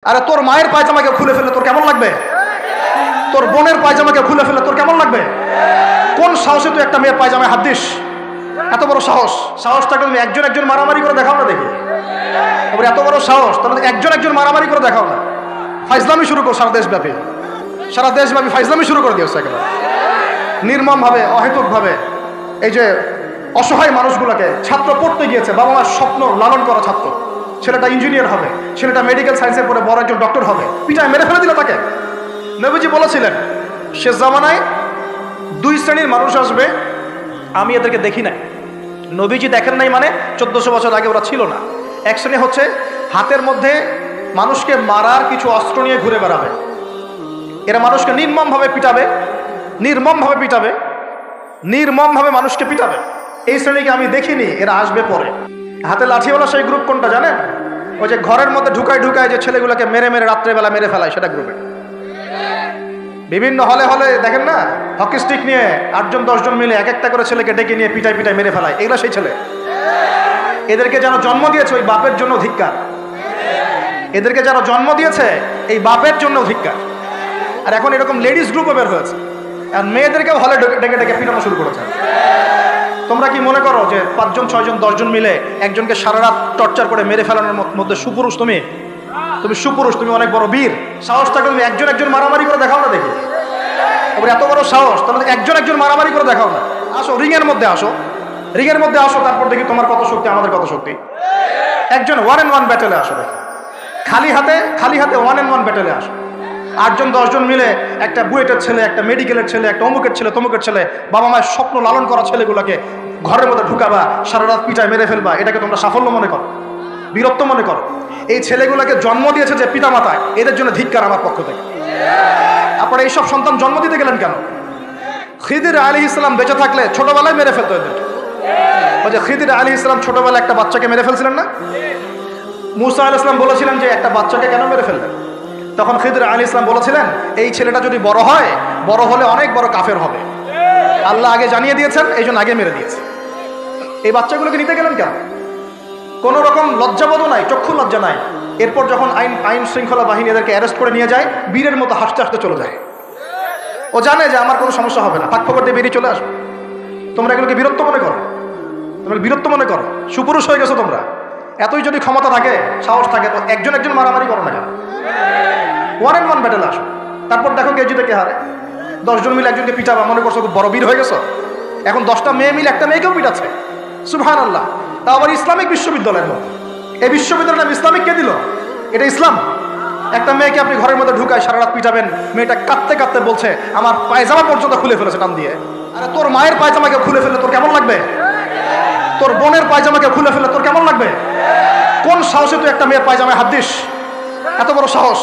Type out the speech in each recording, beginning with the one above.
আরে তোর মায়ের পায়জামাকে খুলে ফেললে তোর কেমন লাগবে? তোর বোনের পায়জামাকে খুলে ফেললে তোর কেমন লাগবে? কোন সাহসে তুই একটা মেয়ের পায়জামায় হাত দিস? এত বড় সাহস! সাহসটাকে তুমি একজন একজন মারামারি করে দেখাও না দেখি। এবার এত বড় সাহস, তাহলে একজন একজন মারামারি করে দেখাও না। ফাইজলামি শুরু কর সারা দেশব্যাপী, সারা দেশব্যাপী ফাইজলামি শুরু করে দিয়েছে একেবারে নির্মমভাবে, অহেতুকভাবে। এই যে অসহায় মানুষগুলোকে, ছাত্র পড়তে গিয়েছে, বাবা মার স্বপ্ন লালন করা ছাত্র, ছেলেটা ইঞ্জিনিয়ার হবে, ছেলেটা মেডিকেল সায়েন্সে পড়ে বড় একজন ডক্টর হবে, পিটায় মেরে ফেলে দিল তাকে। নবীজি বলেছিলেন শেষ জামানায় দুই শ্রেণীর মানুষ আসবে, আমি এদেরকে দেখি নাই। নবীজি দেখেন নাই মানে 1400 বছর আগে ওরা ছিল না। এক শ্রেণী হচ্ছে হাতের মধ্যে মানুষকে মারার কিছু অস্ত্র নিয়ে ঘুরে বেড়াবে, এরা মানুষকে নির্মমভাবে পিটাবে, নির্মমভাবে পিটাবে, নির্মমভাবে মানুষকে পিটাবে। এই শ্রেণীকে আমি দেখিনি, এরা আসবে পরে। হাতে লাঠিওয়ালা সেই গ্রুপ কোনটা জানেন? ওই যে ঘরের মধ্যে ঢুকায় ঢুকায় যে ছেলেগুলোকে মেরে মেরে রাত্রেবেলা মেরে ফেলায়, সেটা গ্রুপে। বিভিন্ন হলে হলে দেখেন না, হকি স্টিক নিয়ে 8 জন 10 জন মিলে এক একটা করে ছেলেকে ডেকে নিয়ে পিটাই পিটাই মেরে ফেলায়, এগুলো সেই ছেলে। এদেরকে যেন জন্ম দিয়েছে ওই বাপের জন্য ধিক্কার, এদেরকে যারা জন্ম দিয়েছে এই বাপের জন্য ধিক্কার। আর এখন এরকম লেডিস গ্রুপও বের হয়েছে, আর মেয়েদেরকেও হলে ডেকে ডেকে পিটানো শুরু করেছে। তোমরা কি মনে করো যে 5 জন 6 জন 10 জন মিলে একজনকে সারা রাত টর্চার করে মেরে ফেলানোর মধ্যে সুপুরুষ? তুমি সুপুরুষ, তুমি অনেক বড় বীর। সাহসটাকে তুমি একজন একজন মারামারি করে দেখাও না দেখি। এবার এত বড় সাহস, তাহলে একজন একজন মারামারি করে দেখাও না। আসো রিংয়ের মধ্যে, আসো রিংয়ের মধ্যে আসো, তারপর দেখি তোমার কত শক্তি, আমাদের কত শক্তি। একজন 1 on 1 ব্যাটেলে আসো, খালি হাতে 1 on 1 ব্যাটেলে আসো। 8 জন 10 জন মিলে একটা বুয়েটের ছেলে, একটা মেডিকেলের ছেলে, একটা অমুকের ছেলে, তমুকের ছেলে, বাবা মায়ের স্বপ্ন লালন করা ছেলেগুলোকে ঘরের মধ্যে ঢুকাবা, সারা রাত পিটায় মেরে ফেলবা, এটাকে তোমরা সাফল্য মনে করো, বীরত্ব মনে করো? এই ছেলেগুলোকে জন্ম দিয়েছে যে পিতা মাতায়, এদের জন্য ধিক্কার আমার পক্ষ থেকে। আপনারা এইসব সন্তান জন্ম দিতে গেলেন কেন? খিদির আলাইহিস সালাম বেঁচে থাকলে ছোটবেলায় মেরে ফেলতো এদেরকে। ওই যে খিদির আলাইহিস সালাম ছোটবেলায় একটা বাচ্চাকে মেরে ফেলছিলেন না? মুসা আলাইহিস সালাম বলেছিলেন যে একটা বাচ্চাকে কেন মেরে ফেললেন? তখন খিদির আলাইহিস সালাম বলেছিলেন এই ছেলেটা যদি বড় হয়, বড় হলে অনেক বড় কাফের হবে, আল্লাহ আগে জানিয়ে দিয়েছেন, এই জন্য আগে মেরে দিয়েছে। এই বাচ্চাগুলোকে নিতে গেলেন কেন? কোন রকম লজ্জাবোধ নাই, চক্ষু লজ্জা নাই। এরপর যখন আইন শৃঙ্খলা বাহিনী এদেরকে অ্যারেস্ট করে নিয়ে যায়, বীরের মতো হাসতে হাসতে চলে যায়। ও জানে যে আমার কোনো সমস্যা হবে না, ফাঁক ফোকর দিয়ে বেরিয়ে চলে আসবে। তোমরা এগুলোকে বীরত্ব মনে করো, তোমরা বীরত্ব মনে করো, সুপুরুষ হয়ে গেছো তোমরা। এতই যদি ক্ষমতা থাকে, সাহস থাকে, তো একজন একজন মারামারি করো না কেন? 1 on 1 ব্যাটেলে আসো, তারপর দেখো কে জিতে কে হারে। 10 জন মিলে একজনকে পিটাবা, মনে করছো খুব বড় বীর হয়ে গেছো। এখন 10টা মেয়ে মিলে একটা মেয়েকেও পিটাচ্ছে, সুবহানাল্লাহ। তা আবার ইসলামিক বিশ্ববিদ্যালয়ের মধ্যে। এই বিশ্ববিদ্যালয়ের নাম ইসলামিক কে দিল? এটা ইসলাম? একটা মেয়েকে আপনি ঘরের মধ্যে ঢুকায় সারা রাত পিটাবেন, মেয়েটা কাঁদতে কাঁদতে বলছে আমার পায়জামা পর্যন্ত খুলে ফেলেছে টান দিয়ে। আরে তোর মায়ের পায়জামাকে খুলে ফেললে তোর কেমন লাগবে? তোর বোনের পায়জামাকে খুলে ফেললে তোর কেমন লাগবে? কোন সাহসে তুই একটা মেয়ের পায়জামায় হাত দিস? এত বড় সাহস!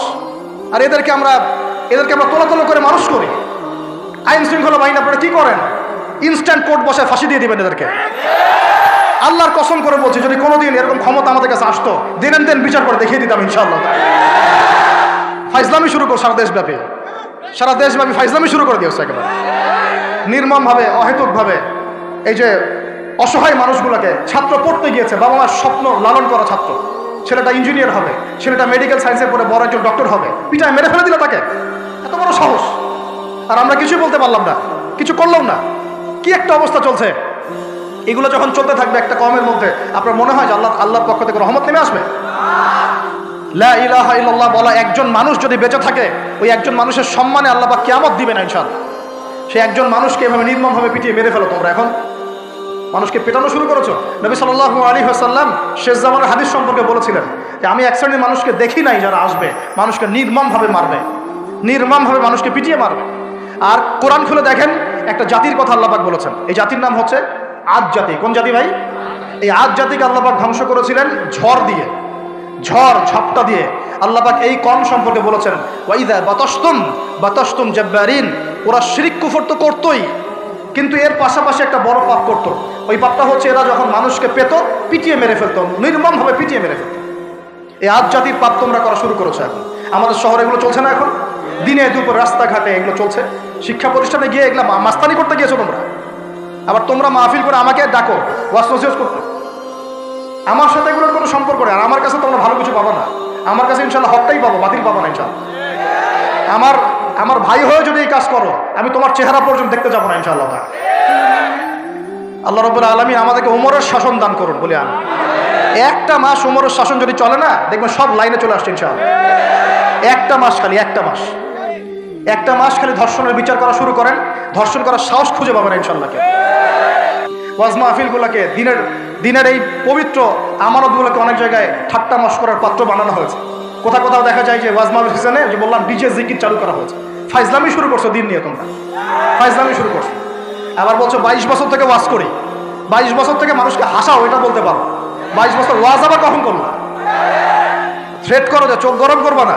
আর এদেরকে আমরা তোলা করে মানুষ করি। আইন শৃঙ্খলা বাহিনী আপনারা কি করেন? ইনস্ট্যান্ট কোর্ট বসে ফাঁসি দিয়ে দিবেন এদেরকে। আল্লাহর কসম করে বলছি, যদি কোনোদিন এরকম ক্ষমতা আমাদের কাছে আসতো, দেন বিচার করে দেখিয়ে দিতাম ইনশাআল্লাহ। ফাইজলামি শুরু কর সারা দেশব্যাপী, সারা দেশব্যাপী ফাইজলামি শুরু করে দিয়েছে একেবারে নির্মমভাবে, অহেতুকভাবে। এই যে অসহায় মানুষগুলোকে, ছাত্র পড়তে গিয়েছে, বাবা মার স্বপ্ন লালন করা ছাত্র, ছেলেটা ইঞ্জিনিয়ার হবে, ছেলেটা মেডিকেল সায়েন্সে পড়ে বড় একজন ডক্টর হবে, পিটায় মেরে ফেলে দিল তাকে। এত বড় সাহস! আর আমরা কিছুই বলতে পারলাম না, কিছু করলাম না। কি একটা অবস্থা চলছে! এগুলো যখন চলতে থাকবে একটা কওমের মধ্যে, আপনার মনে হয় যে আল্লাহর পক্ষ থেকে রহমত নেমে আসবে? লা ইলাহা ইল্লাল্লাহ বলা একজন মানুষ যদি বেঁচে থাকে, ওই একজন মানুষের সম্মানে আল্লাহ পাক কিয়ামত দিবেন ইনশাআল্লাহ। সেই একজন মানুষকে এভাবে নির্মমভাবে পিটিয়ে মেরে ফেলো তোমরা। এখন মানুষকে পেটানো শুরু করেছো। নবী সাল্লাল্লাহু আলাইহি ওয়াসাল্লাম শেষ জামানার হাদিস সম্পর্কে বলেছিলেন যে আমি এক শ্রেণীর মানুষকে দেখি নাই যারা আসবে, মানুষকে নির্মমভাবে মারবে, নির্মমভাবে মানুষকে পিটিয়ে মারবে। আর কোরআন খুলে দেখেন, একটা জাতির কথা আল্লাহ পাক বলেছেন। এই জাতির নাম হচ্ছে আদ জাতি। কোন জাতি ভাই? এই আদ জাতিকে আল্লাহ পাক ধ্বংস করেছিলেন ঝড় দিয়ে, ঝড় দিয়ে। আল্লাহ পাক এই কওম সম্পর্কে বলেছেন ওয়াইদা বাতাসতুম জাব্বারিন। ওরা শিরক কুফর তো করতোই, কিন্তু এর পাশাপাশি একটা বড় পাপ করতো। ওই পাপটা হচ্ছে এরা যখন মানুষকে পেত, পিটিয়ে মেরে ফেলতো, নির্মমভাবে পিটিয়ে মেরে ফেলতো। এই আদ জাতির পাপ তোমরা করা শুরু করেছো। এখন আমাদের শহরে এগুলো চলছে না? এখন দিনে দুপুর রাস্তাঘাটে এগুলো চলছে। শিক্ষা প্রতিষ্ঠানে গিয়ে এগুলো মাস্তানি করতে গিয়েছো তোমরা। আবার তোমরা মাহফিল করে আমাকে ডাকো ওয়াজ নসিহত করতে। আমার সাথে এগুলোর কোনো সম্পর্ক নেই। আর আমার কাছে তোমরা ভালো কিছু পাবো না, আমার কাছে ইনশাল্লাহ হকটাই পাবো, বাতিল পাবো না ইনশাল্লাহ। আমার ভাই হয়ে যদি এই কাজ করো, আমি তোমার চেহারা পর্যন্ত দেখতে যাবো না ইনশাআল্লাহ। আল্লাহ রাব্বুল আলামিন আমাদেরকে উমরের শাসন দান করুন বলি আমি। একটা মাস উমরের শাসন যদি চলে না, দেখবেন সব লাইনে চলে আসছে ইনশাআল্লাহ। একটা মাস খালি ধর্ষণের বিচার করা শুরু করেন, ধর্ষণ করার সাহস খুঁজে পাবেন ইনশাআল্লাহ। ওয়াজ মাহফিলগুলোকে দিনের এই পবিত্র আমানতগুলোকে অনেক জায়গায় ঠাট্টা মশকরার পাত্র বানানো হয়েছে। কোথাও দেখা যায় যে ওয়াজ মাহফিল সিজনে যে বললাম ডিজে জিকির চালু করা হয়েছে। ফাইজলামি শুরু করছো দিন নিয়ে, তোমরা ফাইজলামি শুরু করছো। আবার বলছো 22 বছর থেকে ওয়াজ করি, 22 বছর থেকে মানুষকে হাসাও, এটা বলতে পারো। 22 বছর ওয়াজ আবার কখন করলো? থ্রেট করো যে চোখ গরম করবা না।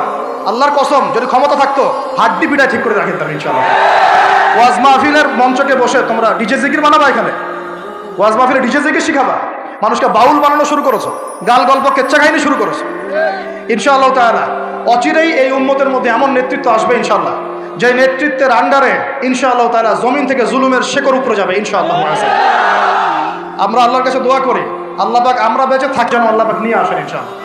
আল্লাহর কসম, যদি ক্ষমতা থাকতো হাড্ডি পিটায় ঠিক করে রাখেন তার ইনশাআল্লাহ। ওয়াজ মাহফিলের মঞ্চকে বসে তোমরা ডিজে জিকির বানাবা, এখানে ওয়াজ মাহফিলে ডিজে জিকির শিখাবা, মানুষকে বাউল বানানো শুরু করেছো, গাল গল্প কেচ্চা কাহিনী শুরু করেছো। ইনশাআল্লাহ তাআলা অচিরেই এই উম্মতের মধ্যে এমন নেতৃত্ব আসবে ইনশাআল্লাহ, যে নেতৃত্বের আন্ডারে ইনশাআল্লাহ তাআলা জমিন থেকে জুলুমের শেকড় উপরে যাবে ইনশাআল্লাহ। আমরা আল্লাহর কাছে দোয়া করি, আল্লাহ পাক আমরা বেঁচে থাকি যেন আল্লাহ পাক নিয়ে আসেন ইনশাআল্লাহ।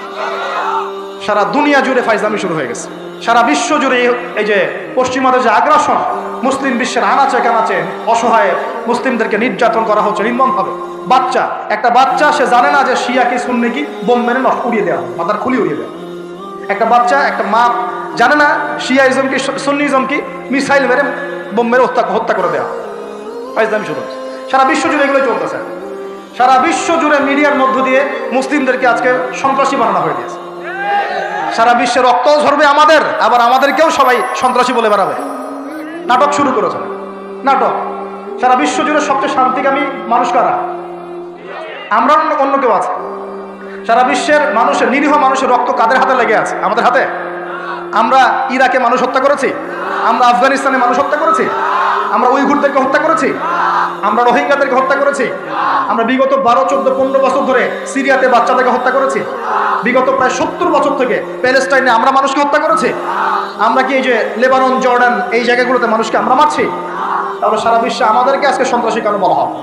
সারা দুনিয়া জুড়ে ফাইজলামি শুরু হয়ে গেছে, সারা বিশ্ব জুড়ে এই যে পশ্চিমাদের যে আগ্রাসন, মুসলিম বিশ্বের আনাচে কানাচে অসহায় মুসলিমদেরকে নির্যাতন করা হচ্ছে নির্মমভাবে। একটা বাচ্চা সে জানে না যে শিয়া কি সুন্নি কি, বোম মেরে উড়িয়ে দেওয়া, মাথার খুলি উড়িয়ে দেওয়া। একটা মা জানে না শিয়াইজম কি সুন্নিজম কি, মিসাইল মেরে বোম মেরে হত্যা করে দেওয়া। ফাইজলামি শুরু হচ্ছে সারা বিশ্ব জুড়ে, এগুলো চলতেছে। সারা বিশ্ব জুড়ে মিডিয়ার মধ্য দিয়ে মুসলিমদেরকে আজকে সন্ত্রাসী বানানো হয়ে গেছে। সারা বিশ্বে রক্তও ঝরবে আমাদের, আবার আমাদেরকেও সবাই সন্ত্রাসী বলে বেড়াবে। নাটক শুরু করেছে, নাটক। সারা বিশ্ব জুড়ে সবচেয়ে শান্তিকামী মানুষ কারা? আমরা অন্য কেউ আছে? সারা বিশ্বের মানুষের, নিরীহ মানুষের রক্ত কাদের হাতে লেগে আছে? আমাদের হাতে। আমরা ইরাকে মানুষ হত্যা করেছি, আমরা আফগানিস্তানে মানুষ হত্যা করেছি, আমরা উইঘুরদেরকে হত্যা করেছি, আমরা রোহিঙ্গাদেরকে হত্যা করেছি, আমরা বিগত 12, 14, 15 বছর ধরে সিরিয়াতে বাচ্চাদেরকে হত্যা করেছি, বিগত প্রায় 70 বছর থেকে প্যালেস্টাইনে আমরা মানুষকে হত্যা করেছি। আমরা কি এই যে লেবানন, জর্ডান এই জায়গাগুলোতে মানুষকে আমরা মারছি? তাহলে সারা বিশ্বে আমাদেরকে আজকে সন্ত্রাসী কেন বলা হবে?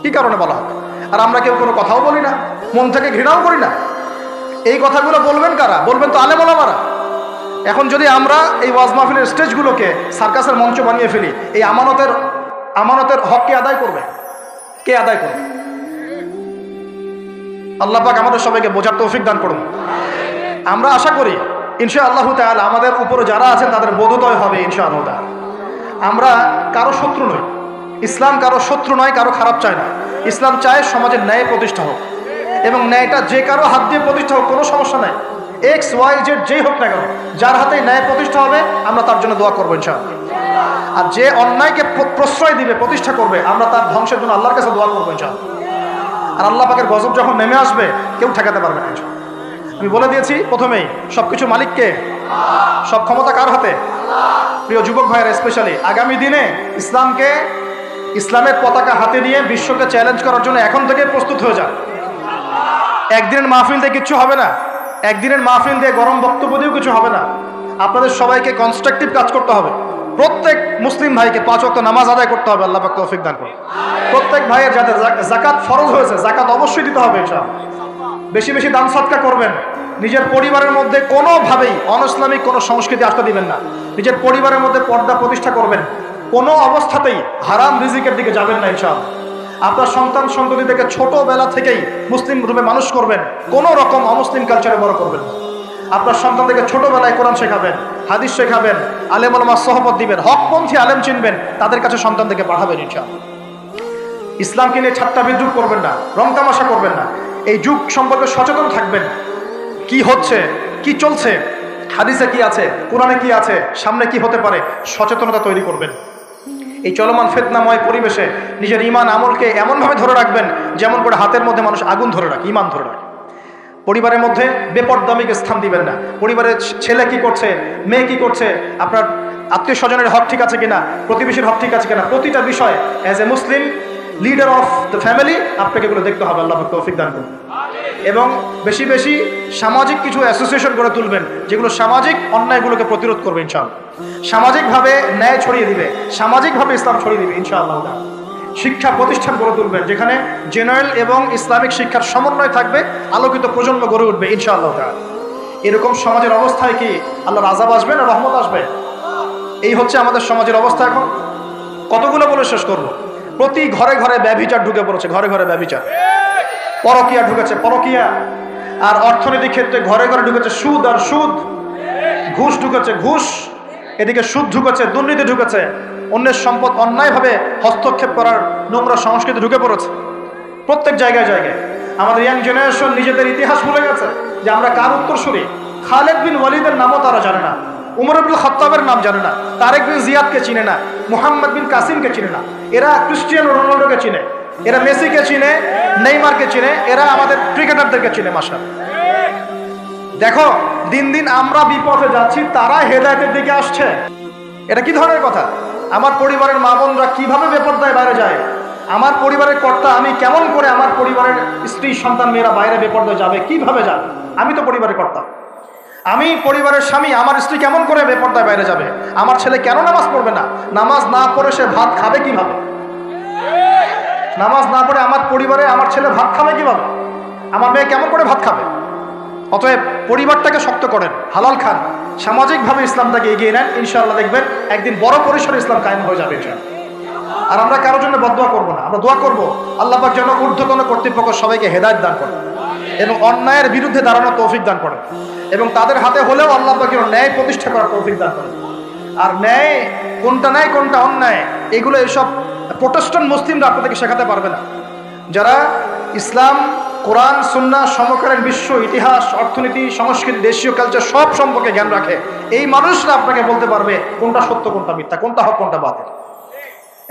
কি কারণে বলা হবে? আর আমরা কেউ কোনো কথাও বলি না, মন থেকে ঘৃণাও করি না। এই কথাগুলো বলবেন কারা? বলবেন তো আলেম ওলামারা। এখন যদি আমরা এই ওয়াজ মাহফিলের স্টেজগুলোকে সার্কাসের মঞ্চ বানিয়ে ফেলি, এই আমানতের হক কে আদায় করবে? কে আদায় করবে? আল্লাহ পাক আমাদের সবাইকে বোঝার তৌফিক দান করুন। আমরা আশা করি ইনশাআল্লাহ তাআলা আমাদের উপরে যারা আছেন তাদের বোধোদয় হবে ইনশাআল্লাহ তাআলা। আমরা কারো শত্রু নই, ইসলাম কারো শত্রু নয়, কারো খারাপ চায় না। ইসলাম চায় সমাজের ন্যায় প্রতিষ্ঠা হোক, এবং ন্যায়টা যে কারো হাত দিয়ে প্রতিষ্ঠা হোক, কোনো সমস্যা নাই। XYZ যেই হোক না কেন, যার হাতে ন্যায় প্রতিষ্ঠা হবে আমরা তার জন্য দোয়া করবো ইনশাআল্লাহ। আর যে অন্যায়কে প্রশ্রয় দিবে, প্রতিষ্ঠা করবে, আমরা তার ধ্বংসের জন্য আল্লাহর কাছে দোয়া করবো ইনশাআল্লাহ। আর আল্লাহ পাকের গজব যখন নেমে আসবে কেউ ঠেকাতে পারবে না। আমি বলে দিয়েছি প্রথমেই, সবকিছু মালিককে, সব ক্ষমতা কার হাতে? প্রিয় যুবক ভাইয়েরা, স্পেশালি আগামী দিনে ইসলামের পতাকা হাতে নিয়ে বিশ্বকে চ্যালেঞ্জ করার জন্য এখন থেকে প্রস্তুত হয়ে যান। একদিনের মাহফিল দিয়ে কিচ্ছু হবে না, একদিনের মাহফিল দিয়ে গরম বক্তব্য দিয়েও কিছু হবে না। আপনাদের সবাইকে কনস্ট্রাকটিভ কাজ করতে হবে। প্রত্যেক মুসলিম ভাইকে 5 ওয়াক্ত নামাজ আদায় করতে হবে, আল্লাহ পাক তৌফিক দান করুন। প্রত্যেক ভাইয়ের যাদের যাকাত ফরজ হয়েছে, যাকাত অবশ্যই দিতে হবে ইনশাআল্লাহ। বেশি বেশি দান সদকা করবেন। নিজের পরিবারের মধ্যে কোনোভাবেই অনইসলামিক কোনো সংস্কৃতি আসতে দিবেন না। নিজের পরিবারের মধ্যে পর্দা প্রতিষ্ঠা করবেন। কোনো অবস্থাতেই হারাম রিজিকের দিকে যাবেন না ইনশাআল্লাহ। আপনার সন্তান সন্ততিদেরকে ছোটবেলা থেকেই মুসলিম রূপে মানুষ করবেন, কোনো রকম অমুসলিম কালচারে বড় করবেন। আপনার সন্তানদেরকে ছোটবেলায় কোরআন শেখাবেন, হাদিস শেখাবেন, আলেম ওলামার সহবত দিবেন, হকপন্থী আলেম চিনবেন, তাদের কাছে সন্তানদেরকে পাঠাবেন ইনশাআল্লাহ। ইসলামকে নিয়ে ঠাট্টা বিদ্রুপ করবেন না, রং তামাশা করবেন না। এই যুগ সম্পর্কে সচেতন থাকবেন, কি হচ্ছে, কি চলছে, হাদিসে কি আছে, কোরআনে কি আছে, সামনে কি হতে পারে, সচেতনতা তৈরি করবেন। এই চলমান ফিতনাময় পরিবেশে নিজের ঈমান আমলকে এমনভাবে ধরে রাখবেন যেমন করে হাতের মধ্যে মানুষ আগুন ধরে রাখে, ঈমান ধরে রাখে। পরিবারের মধ্যে বেপরদামিকে স্থান দিবেন না। পরিবারের ছেলে কি করছে, মেয়ে কি করছে, আপনার আত্মীয় স্বজনের হক ঠিক আছে কিনা, প্রতিবেশীর হক ঠিক আছে কিনা, প্রতিটা বিষয় as a Muslim leader of the family আপনাকে এগুলো দেখতে হবে, আল্লাহ তৌফিক দান করুন। এবং বেশি বেশি সামাজিক কিছু অ্যাসোসিয়েশন করে তুলবেন যেগুলো সামাজিক অন্যায়গুলোকে প্রতিরোধ করবে ইনশাআল্লাহ। সামাজিকভাবে ন্যায় ছড়িয়ে দিবে, সামাজিকভাবে ইসলাম ছড়িয়ে দিবে ইনশাআল্লাহ। শিক্ষা প্রতিষ্ঠান গড়ে তুলবেন, যেখানে জেনারেল এবং ইসলামিক শিক্ষার সমন্বয় থাকবে, আলোকিত প্রজন্ম গড়ে উঠবে ইনশাআল্লাহ তাআলা। এরকম সমাজের অবস্থায় কি আল্লাহর আযাব আসবে না রহমত আসবে? এই হচ্ছে আমাদের সমাজের অবস্থা। এখন কতগুলো বলে শেষ করব। প্রতি ঘরে ঘরে ব্যভিচার ঢুকে পড়েছে, ঘরে ঘরে ব্যভিচার, পরকীয়া ঢুকেছে, পরকীয়া। আর অর্থনৈতিক ক্ষেত্রে ঘরে ঘরে ঢুকেছে সুদ আর সুদ, ঘুষ ঢুকেছে ঘুষ, এদিকে সুদ ঢুকেছে, দুর্নীতি ঢুকেছে, অন্যের সম্পদ অন্যায়ভাবে হস্তক্ষেপ করার নোংরা সংস্কৃতি ঢুকে পড়েছে প্রত্যেক জায়গায় জায়গায়। আমাদের ইয়াং জেনারেশন নিজেদের ইতিহাস ভুলে গেছে, যে আমরা কার উত্তরসূরি। খালেদ বিন ওয়ালিদের নামও তারা জানে না, উমর ইবনুল খাত্তাবের নাম জানে না, তারেক বিন জিয়াদকে চিনে না, মুহাম্মদ বিন কাসিমকে চিনে না। এরা ক্রিস্টিয়ানো রোনাল্ডোকে চিনে, এরা মেসিকে চিনে, নেইমারকে চিনে, এরা আমাদের ক্রিকেটারদেরকে চিনে। মাশাআল্লাহ, দেখো দিন দিন আমরা বিপথে যাচ্ছি, তারা হেদায়েতের দিকে আসছে। এটা কি ধরনের কথা? আমার পরিবারের মা বোনরা কিভাবে বেপরদায় বাইরে যায়? আমার পরিবারের কর্তা আমি কেমন করে আমার পরিবারের স্ত্রী সন্তান মেয়েরা বাইরে বেপরদায় যাবে? কিভাবে যাবে? আমি তো পরিবারের কর্তা, আমি পরিবারের স্বামী, আমার স্ত্রী কেমন করে বেপরদায় বাইরে যাবে? আমার ছেলে কেন নামাজ পড়বে না? নামাজ না পড়ে সে ভাত খাবে কিভাবে? নামাজ না পড়ে আমার পরিবারে আমার ছেলে ভাত খাবে কিভাবে? আমার মেয়ে কেমন করে ভাত খাবে? অতএব পরিবারটাকে শক্ত করেন, হালাল খান, সামাজিকভাবে ইসলামটাকে এগিয়ে নেন, ইনশাআল্লাহ দেখবেন একদিন বড় পরিসরে ইসলাম কায়েম হয়ে যাবে ইনশাআল্লাহ। আর আমরা কারোর জন্য বদদোয়া করবো না, আমরা দোয়া করবো আল্লাহ পাক যেন ঊর্ধ্বতন কর্তৃপক্ষ সবাইকে হেদায়েত দান করেন এবং অন্যায়ের বিরুদ্ধে দাঁড়ানোর তৌফিক দান করেন, এবং তাদের হাতে হলেও আল্লাহ পাক যেন ন্যায় প্রতিষ্ঠা করার তৌফিক দান করেন। আর ন্যায় কোনটা ন্যায় কোনটা অন্যায়, এগুলো এইসব প্রোটেস্ট্যান্ট মুসলিমরা আপনাদেরকে শেখাতে পারবে না। যারা ইসলাম, কোরআন, সুন্নাহ, সমকালীন বিশ্ব ইতিহাস, অর্থনীতি, সংস্কৃতি, দেশীয় কালচার সব সম্পর্কে জ্ঞান রাখে, এই মানুষরা আপনাকে বলতে পারবে কোনটা সত্য, কোনটা মিথ্যা, কোনটা হক, কোনটা বাতিল।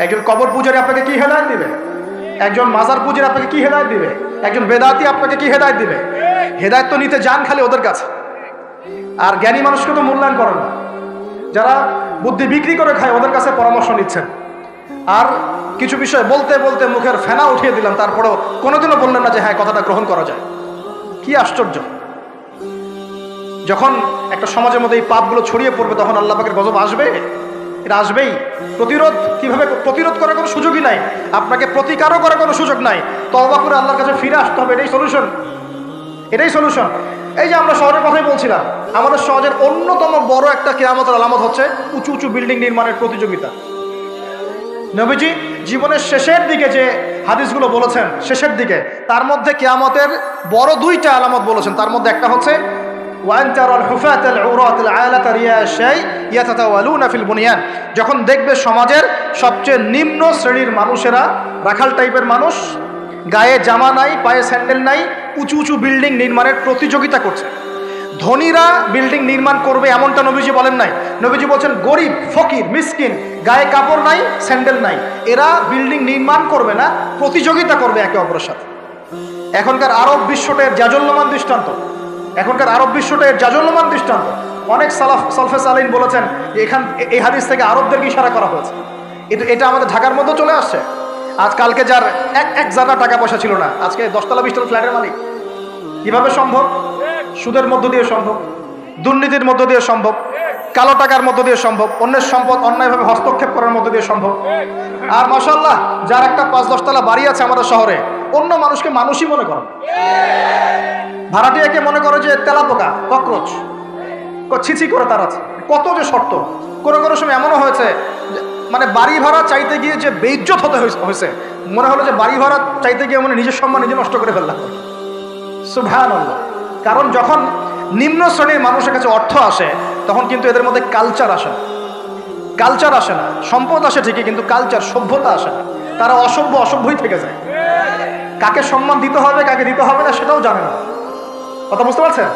একজন কবর পূজারী আপনাকে কি হেদায়েত দিবে? একজন মাজার পূজারী আপনাকে কি হেদায়েত দিবে? একজন বেদাতি আপনাকে কি হেদায়েত দিবে? হেদায়েত তো নিতে যান খালি ওদের কাছে, আর জ্ঞানী মানুষকে তো মূল্যায়ন করেন না। যারা বুদ্ধি বিক্রি করে খায় ওদের কাছে পরামর্শ নিচ্ছেন, আর কিছু বিষয় বলতে বলতে মুখের ফেনা উঠিয়ে দিলাম, তারপরেও কোনোদিনও বললেন না যে হ্যাঁ কথাটা গ্রহণ করা যায়। কি আশ্চর্য! যখন একটা সমাজের মধ্যে এই পাপগুলো ছড়িয়ে পড়বে তখন আল্লাহ পাকের গজব আসবে, এটা আসবেই। প্রতিরোধ কিভাবে? প্রতিরোধ করার কোনো সুযোগই নাই, আপনাকে প্রতিকারও করার কোনো সুযোগ নাই। তওবা করে আল্লাহর কাছে ফিরে আসতে হবে, এটাই সলিউশন, এটাই সলিউশন। এই যে আমরা শহরের কথাই বলছিলাম, আমাদের সমাজের অন্যতম বড় একটা কিয়ামতের আলামত হচ্ছে উঁচু উঁচু বিল্ডিং নির্মাণের প্রতিযোগিতা। নবীজি জীবনের শেষের দিকে যে হাদিসগুলো বলেছেন, শেষের দিকে, তার মধ্যে কিয়ামতের বড় দুইটা আলামত বলেছেন। তার মধ্যে একটা হচ্ছে যখন দেখবে সমাজের সবচেয়ে নিম্ন শ্রেণীর মানুষেরা, রাখাল টাইপের মানুষ, গায়ে জামা নাই, পায়ে স্যান্ডেল নাই, উঁচু উঁচু বিল্ডিং নির্মাণের প্রতিযোগিতা করছে। ধনীরা বিল্ডিং নির্মাণ করবে এমনটা নবীজি বলেন নাই। নবীজি বলছেন গরিব, ফকির, মিসকিন, গায়ে কাপড় নাই, স্যান্ডেল নাই, এরা বিল্ডিং নির্মাণ করবে না, প্রতিযোগিতা করবে একে অপরের সাথে। এখনকার আরব বিশ্বটার জাজল্যমান দৃষ্টান্ত, এখনকার আরব বিশ্বটার জাজল্যমান দৃষ্টান্ত। অনেক সালফে সালিন বলেছেন যে এই হাদিস থেকে আরবদেরকে ইশারা করা হয়েছে। কিন্তু এটা আমাদের ঢাকার মধ্যে চলে আসছে। আজকালকে যার এক জায়গা টাকা পয়সা ছিল না, আজকে 10তলা 20তলা ফ্ল্যাটের মালিক। কিভাবে সম্ভব? সুদের মধ্য দিয়ে সম্ভব, দুর্নীতির মধ্য দিয়ে সম্ভব, কালো টাকার মধ্য দিয়ে সম্ভব, অন্যের সম্পদ অন্যায়ভাবে হস্তক্ষেপ করার মধ্য দিয়ে সম্ভব। আর মাশাআল্লাহ, যার একটা 5-10 তলা বাড়ি আছে আমাদের শহরে, অন্য মানুষকে মানুষই মনে করে, ভাড়াটিয়াকে মনে করে যে তেলাপোকা, ককরোচ, ছিছি করে তার আছে। কত যে শর্ত! কোনো কোনো সময় এমনও হয়েছে মানে বাড়ি ভাড়া চাইতে গিয়ে যে বেইজ্জত হতে হয়েছে, মনে হলো যে বাড়ি ভাড়া চাইতে গিয়ে মানে নিজের সম্মান নিজে নষ্ট করে ফেললাম। সুবহানাল্লাহ। কারণ যখন নিম্ন শ্রেণীর মানুষের কাছে অর্থ আসে তখন কিন্তু এদের মধ্যে কালচার আসে না, কালচার আসে না। সম্পদ আসে ঠিকই, কিন্তু কালচার, সভ্যতা আসে না। তারা অসভ্যই থেকে যায়। কাকে সম্মান দিতে হবে, কাকে দিতে হবে না সেটাও জানে না। কথা বুঝতে পারছেন?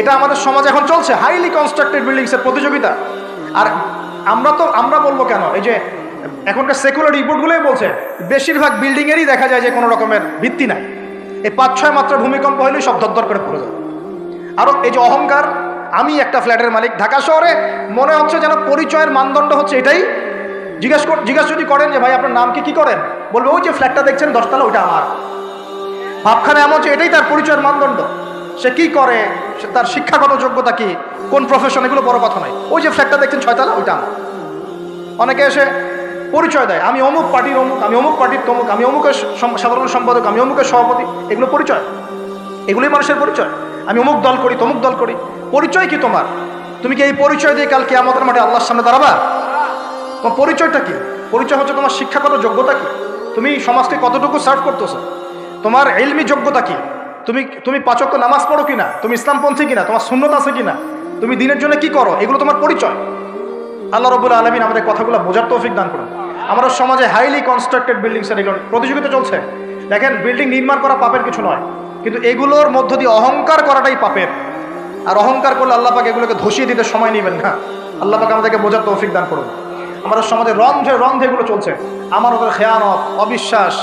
এটা আমাদের সমাজ এখন চলছে, হাইলি কনস্ট্রাক্টেড বিল্ডিংসের প্রতিযোগিতা। আর আমরা বলবো কেন, এই যে এখনকার সেকুলার রিপোর্টগুলোই বলছে বেশিরভাগ বিল্ডিংয়েরই দেখা যায় যে কোনো রকমের ভিত্তি নাই। এই 5-6 মাত্রা ভূমিকম্প হলেই সব ধর করে পড়ে যায়। আরও এই যে অহংকার, আমি একটা ফ্ল্যাটের মালিক। ঢাকা শহরে মনে হচ্ছে যেন পরিচয়ের মানদণ্ড হচ্ছে এটাই। জিজ্ঞাসা যদি করেন যে ভাই আপনার নাম কি করেন, বলবে ওই যে ফ্ল্যাটটা দেখছেন 10 তলা, ওইটা আমার। ভাবখানা এমন হচ্ছে এটাই তার পরিচয়ের মানদণ্ড। সে কি করে, তার শিক্ষাগত যোগ্যতা কি, কোন প্রফেশন, এগুলো বড় কথা নয়। ওই যে ফ্ল্যাটটা দেখছেন 6 তলা, ওইটা আমার। অনেকে এসে পরিচয় দেয়, আমি অমুক পার্টির অমুক, আমি অমুক পার্টির তমুক, আমি অমুকের সাধারণ সম্পাদক, আমি অমুকের সভাপতি। এগুলো পরিচয়, এগুলোই মানুষের পরিচয়। আমি অমুক দল করি, তমুক দল করি। পরিচয় কি তোমার? তুমি কি এই পরিচয় দিয়ে কাল কিয়ামতের মাঠে আল্লাহর সামনে দাঁড়াবা? তোমার পরিচয়টা কি? পরিচয় হচ্ছে তোমার শিক্ষাগত যোগ্যতা কি, তুমি সমাজকে কতটুকু সার্ভ করতেছো, তোমার ইলমি যোগ্যতা কি, তুমি পাঁচ ওয়াক্ত নামাজ পড়ো কিনা, তুমি ইসলামপন্থী কিনা, তোমার সুন্নত আছে কিনা, তুমি দিনের জন্য কি করো, এগুলো তোমার পরিচয়। আল্লাহ রাব্বুল আলামিন আমাদের কথাগুলো বোঝার তৌফিক দান করুন। আমাদের সমাজে হাইলি কনস্ট্রাক্টেড বিল্ডিংস এর এগুলো প্রতিযোগিতা চলছে। দেখেন, বিল্ডিং নির্মাণ করা পাপের কিছু নয়, কিন্তু এগুলোর মধ্য দিয়ে অহংকার করাটাই পাপের। আর অহংকার করলে আল্লাহ পাক এগুলোকে ধসিয়ে দিতে সময় নেবেন না। আল্লাহ পাক আমাদেরকে বোঝার তৌফিক দান করুন। আমাদের সমাজে রন্ধে রন্ধে এগুলো চলছে, আমাদের খেয়ানত, অবিশ্বাস,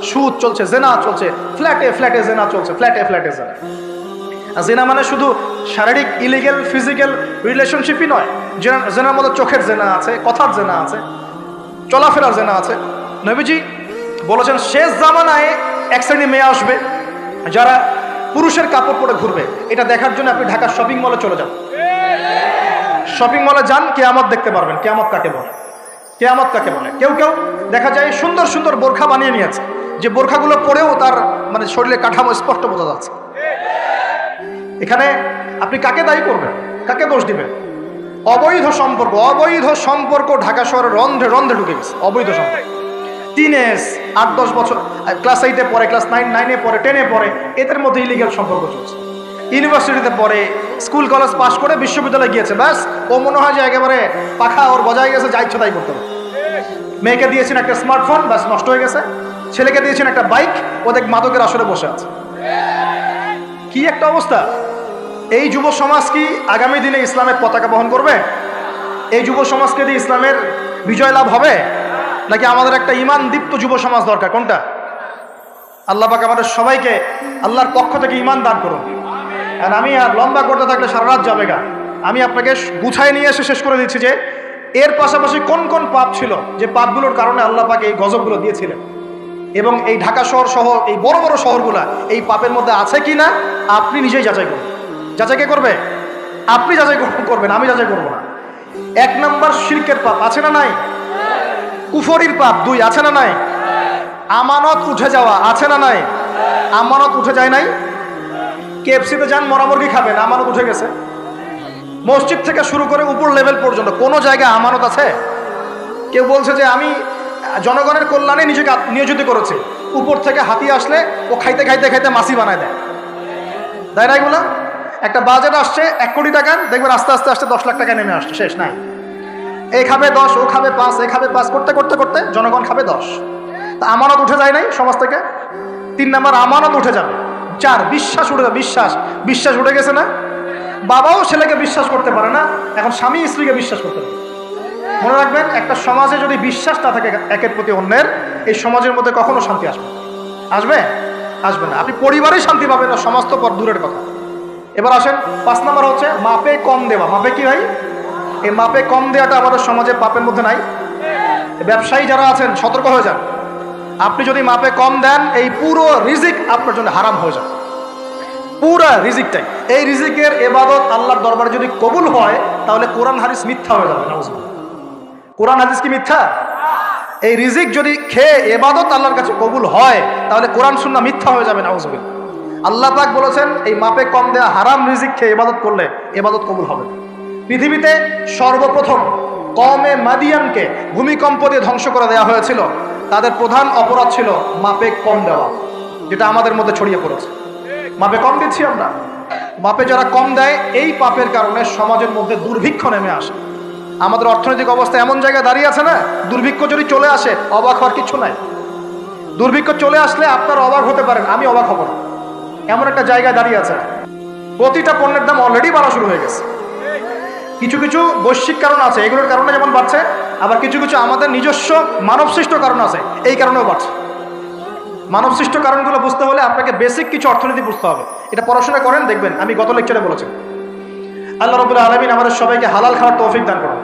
সুদ চলছে, জেনা চলছে, ফ্ল্যাটে ফ্ল্যাটে জেনা চলছে, ফ্ল্যাটে ফ্ল্যাটে জেনা। জেনা মানে শুধু শারীরিক ইলিগেল ফিজিক্যাল রিলেশনশিপই নয়, জেনার মধ্যে চোখের জেনা আছে, কথার জেনা আছে, চলাফেরার জেনা আছে। নবীজি বলেছেন শেষ জামানায় এক শ্রেণী মেয়ে আসবে যারা পুরুষের কাপড় পরে ঘুরবে। এটা দেখার জন্য আপনি ঢাকার শপিং মলে চলে যান, শপিং মলে যান, কিয়ামত দেখতে পারবেন। কিয়ামত কাকে বলে? কিয়ামত কাকে বলে? কেউ কেউ দেখা যায় সুন্দর সুন্দর বোরখা বানিয়ে নিয়েছে, যে বোরখাগুলো পরেও তার মানে শরীরে কাঠামো স্পষ্ট বোঝা যাচ্ছে। এখানে আপনি কাকে দায়ী করবেন, কাকে দোষ দিবেন? অবৈধ সম্পর্ক, অবৈধ সম্পর্ক ঢাকা শহরে রন্ধে রন্ধে ঢুকে গেছে। অবৈধ সম্পর্ক, টিনেজ 8-10 বছর, ক্লাস 8-এ পড়ে, ক্লাস 9-এ পড়ে, 10-এ পড়ে, এদের মধ্যে ইলিগাল সম্পর্ক চলছে। ইউনিভার্সিটিতে পড়ে, স্কুল কলেজ পাশ করে বিশ্ববিদ্যালয়ে গিয়েছে, ব্যাস ও মনে হয় যে একেবারে পাখা ওর বজায় গেছে, যা ইচ্ছা তাই করতে হবে। মেয়েকে দিয়েছেন একটা স্মার্টফোন, ব্যাস নষ্ট হয়ে গেছে। ছেলেকে দিয়েছেন একটা বাইক, ও দেখ মাদকের আসরে বসে আছে। কি একটা অবস্থা! এই যুব সমাজ কি আগামী দিনে ইসলামের পতাকা বহন করবে? এই যুব সমাজকে দিয়ে ইসলামের বিজয় লাভ হবে, নাকি আমাদের একটা ইমান দীপ্ত যুব সমাজ দরকার? কোনটা? আল্লাহ পাক আমাদের সবাইকে আল্লাহর পক্ষ থেকে ইমান দান করুন। আর আমি আর লম্বা করতে থাকলে সারা রাত যাবে গা। আমি আপনাকে গুছায় নিয়ে এসে শেষ করে দিচ্ছি যে এর পাশাপাশি কোন কোন পাপ ছিল, যে পাপগুলোর কারণে আল্লাহ পাক এই গজবগুলো দিয়েছিলেন, এবং এই ঢাকা শহর সহ এই বড় বড় শহরগুলা এই পাপের মধ্যে আছে কি না আপনি নিজেই যাচাই করুন। যাচাই কে করবে? আপনি যাচাই করবেন, আমি যাচাই করবো না। 1 নম্বর শিরকের পাপ, আছে না নাই? কুফরির পাপ 2, আছে না নাই? আমানত উঠে যাওয়া, আছে না নাই? আমানত উঠে যায় নাই? কেএফসিতে যান, মরামুরগি খাবেন, আমানত উঠে গেছে। মসজিদ থেকে শুরু করে উপর লেভেল পর্যন্ত কোনো জায়গায় আমানত আছে? কেউ বলছে যে আমি জনগণের কল্যাণে নিজেকে নিয়োজিত করেছি, উপর থেকে হাতি আসলে ও খাইতে খাইতে খাইতে মাসি বানায় দেয়, তাই না? এগুলো একটা বাজেট আসছে 1 কোটি টাকার, দেখবেন আস্তে আস্তে আস্তে 10 লাখ টাকা নেমে আসছে, শেষ নাই। এ খাবে 10, ও খাবে 5, এ খাবে 5 করতে করতে করতে জনগণ খাবে 10। তা আমানত উঠে যায় নাই সমাজ থেকে? 3 নম্বর আমানত উঠে যাবে। 4 বিশ্বাস উঠে যাবে। বিশ্বাস উঠে গেছে না? বাবাও ছেলেকে বিশ্বাস করতে পারে না, এখন স্বামী স্ত্রীকে বিশ্বাস করতে পারে। মনে রাখবেন, একটা সমাজে যদি বিশ্বাস না থাকে একের প্রতি অন্যের, এই সমাজের মধ্যে কখনো শান্তি আসবে? আসবে? আসবে না। আপনি পরিবারে শান্তি পাবেন না, সমাজ তো দূরের কথা। এবার আসেন 5 নম্বর হচ্ছে মাপে কম দেওয়া। মাপে কি ভাই? এই মাপে কম দেওয়াটা আমাদের সমাজে পাপের মধ্যে নাই? ব্যবসায়ী যারা আছেন সতর্ক হয়ে যান। আপনি যদি মাপে কম দেন, এই পুরো রিজিক আপনার জন্য হারাম হয়ে যাবে, পুরো রিজিকটাই। এই রিজিকের ইবাদত আল্লাহর দরবারে যদি কবুল হয়, তাহলে কোরআন হাদিস মিথ্যা হয়ে যাবে। নাউজুবিল্লাহ। কোরআন হাদিস কি মিথ্যা? এই রিজিক যদি খেয়ে ইবাদত আল্লাহর কাছে কবুল হয়, তাহলে কোরআন সুন্নাহ মিথ্যা হয়ে যাবে। নাউজুবিল্লাহ। আল্লাহ পাক বলেছেন এই মাপে কম দেয়া হারাম রিজিক খেয়ে ইবাদত করলে ইবাদত কবুল হবে। পৃথিবীতে সর্বপ্রথম কওমে মাদিয়ানকে ভূমিকম্প দিয়ে ধ্বংস করে দেওয়া হয়েছিল। তাদের প্রধান অপরাধ ছিল মাপে কম দেওয়া, যেটা আমাদের মধ্যে ছড়িয়ে পড়েছে। মাপে কম দিচ্ছি আমরা। মাপে যারা কম দেয়, এই পাপের কারণে সমাজের মধ্যে দুর্ভিক্ষ নেমে আসে। আমাদের অর্থনৈতিক অবস্থা এমন জায়গায় দাঁড়িয়ে আছে না, দুর্ভিক্ষ যদি চলে আসে অবাক হওয়ার কিছু নাই। দুর্ভিক্ষ চলে আসলে আপনারা অবাক হতে পারেন, আমি অবাক হব না। এমন একটা জায়গায় দাঁড়িয়ে আছে, প্রতিটা পণ্যের দাম অলরেডি বাড়া শুরু হয়ে গেছে। কিছু কিছু বৈশ্বিক কারণ আছে, এগুলোর কারণে যেমন বাড়ছে, আবার কিছু কিছু আমাদের নিজস্ব মানবসৃষ্ট কারণ আছে, এই কারণেও বাড়ছে। মানবসৃষ্ট কারণগুলো বুঝতে হলে আপনাকে বেসিক কিছু অর্থনীতি বুঝতে হবে। এটা পড়াশোনা করেন, দেখবেন। আমি গত লেকচারে বলেছি, আল্লাহ রাব্বুল আলামিন আমাদের সবাইকে হালাল খাওয়ার তৌফিক দান করুন।